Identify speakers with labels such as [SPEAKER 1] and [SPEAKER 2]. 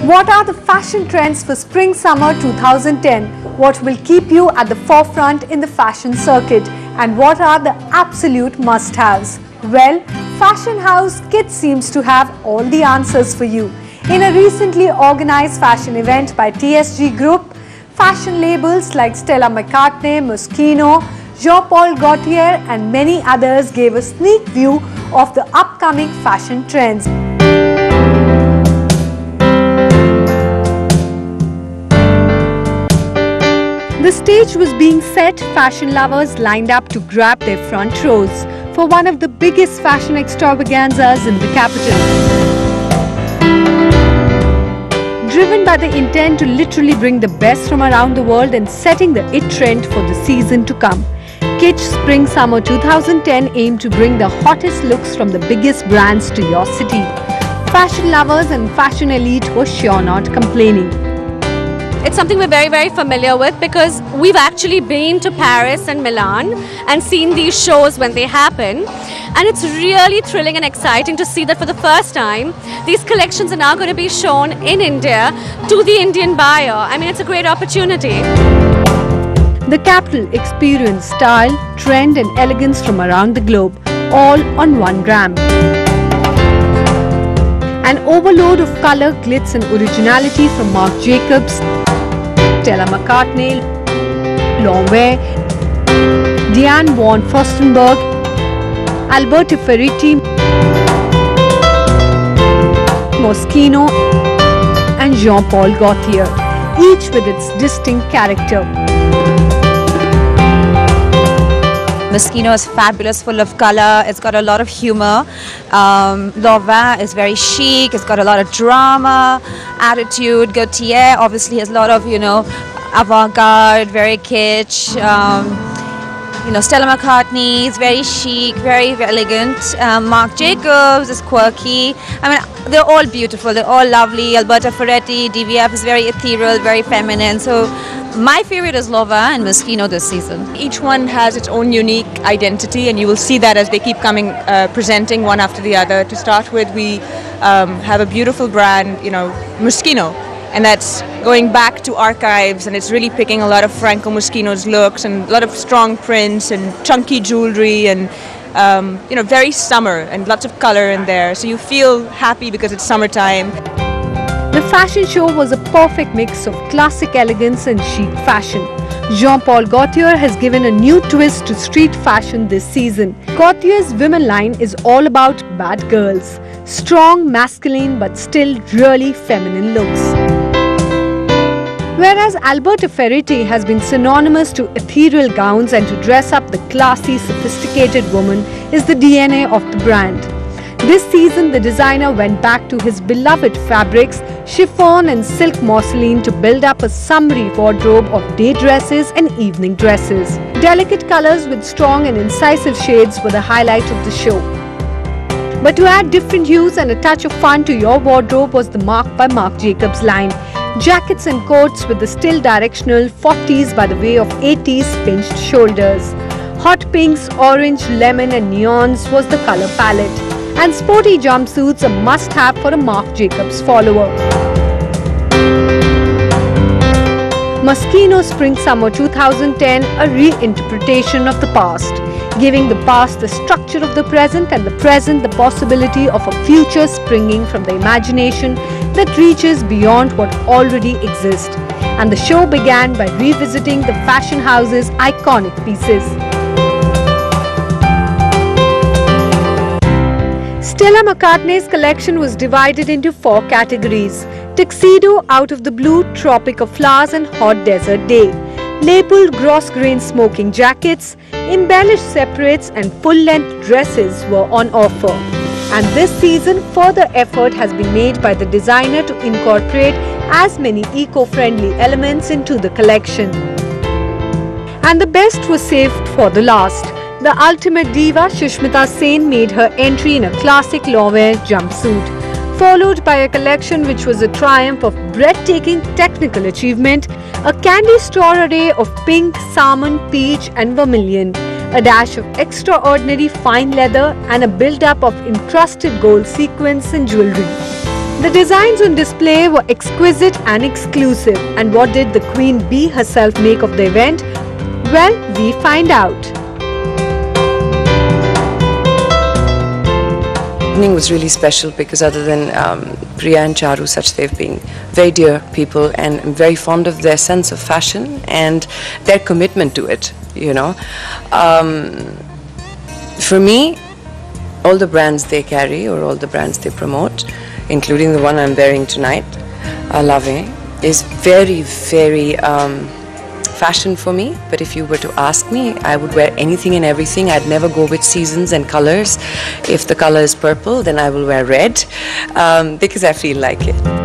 [SPEAKER 1] What are the fashion trends for Spring-Summer 2010? What will keep you at the forefront in the fashion circuit? And what are the absolute must-haves? Well, fashion house Kitsch seems to have all the answers for you. In a recently organized fashion event by TSG Group, fashion labels like Stella McCartney, Moschino, Jean-Paul Gaultier and many others gave a sneak view of the upcoming fashion trends. The stage was being set, fashion lovers lined up to grab their front rows for one of the biggest fashion extravaganzas in the capital. Driven by the intent to literally bring the best from around the world and setting the it trend for the season to come, Kitsch Spring-Summer 2010 aimed to bring the hottest looks from the biggest brands to your city. Fashion lovers and fashion elite were sure not complaining.
[SPEAKER 2] It's something we're very familiar with because we've actually been to Paris and Milan and seen these shows when they happen, and it's really thrilling and exciting to see that for the first time these collections are now going to be shown in India to the Indian buyer. I mean, it's a great opportunity.
[SPEAKER 1] The capital experienced style, trend and elegance from around the globe, all on one gram. An overload of color, glitz and originality from Marc Jacobs, Stella McCartney, Longwear, Diane von Furstenberg, Alberto Ferretti, Moschino and Jean-Paul Gaultier, each with its distinct character.
[SPEAKER 3] Moschino is fabulous, full of color, it's got a lot of humor. Longwear is very chic, it's got a lot of drama, attitude. Gaultier obviously has a lot of, avant-garde, very kitsch. Stella McCartney is very chic, very elegant. Marc Jacobs is quirky. I mean, they're all beautiful, they're all lovely. Alberto Ferretti, DVF is very ethereal, very feminine. So my favorite is Longwear and Moschino this season.
[SPEAKER 4] Each one has its own unique identity, and you will see that as they keep coming, presenting one after the other. To start with, we have a beautiful brand, Moschino, and that's going back to archives, and it's really picking a lot of Franco Moschino's looks and a lot of strong prints and chunky jewelry and very summer and lots of color in there. So you feel happy because it's summertime.
[SPEAKER 1] The fashion show was a perfect mix of classic elegance and chic fashion. Jean-Paul Gaultier has given a new twist to street fashion this season. Gaultier's women line is all about bad girls. Strong, masculine but still really feminine looks. Whereas Alberto Ferretti has been synonymous to ethereal gowns and to dress up the classy, sophisticated woman is the DNA of the brand. This season, the designer went back to his beloved fabrics, chiffon and silk mousseline, to build up a summery wardrobe of day dresses and evening dresses. Delicate colors with strong and incisive shades were the highlight of the show. But to add different hues and a touch of fun to your wardrobe was the Marc by Marc Jacobs line. Jackets and coats with the still directional 40s by the way of 80s pinched shoulders. Hot pinks, orange, lemon and neons was the color palette. And sporty jumpsuits a must-have for a Marc Jacobs follower. Moschino Spring-Summer 2010, a reinterpretation of the past, giving the past the structure of the present and the present the possibility of a future springing from the imagination that reaches beyond what already exists. And the show began by revisiting the fashion house's iconic pieces. Stella McCartney's collection was divided into 4 categories: Tuxedo, Out of the Blue, Tropic of Flowers and Hot Desert Day. Labeled gross-grain smoking jackets, embellished separates and full-length dresses were on offer. And this season, further effort has been made by the designer to incorporate as many eco-friendly elements into the collection. And the best was saved for the last. The ultimate diva Sushmita Sen made her entry in a classic Longwear jumpsuit, followed by a collection which was a triumph of breathtaking technical achievement, a candy store array of pink, salmon, peach and vermilion, a dash of extraordinary fine leather and a build-up of encrusted gold sequins and jewelry. The designs on display were exquisite and exclusive. And what did the Queen Bee herself make of the event? Well, we find out.
[SPEAKER 5] The evening was really special because other than Priya and Charu, they've been very dear people, and I'm very fond of their sense of fashion and their commitment to it, you know. For me, all the brands they carry or all the brands they promote, including the one I'm wearing tonight, Lave, is very, very fashion for me. But if you were to ask me, I would wear anything and everything. I'd never go with seasons and colors. If the color is purple, then I will wear red because I feel like it.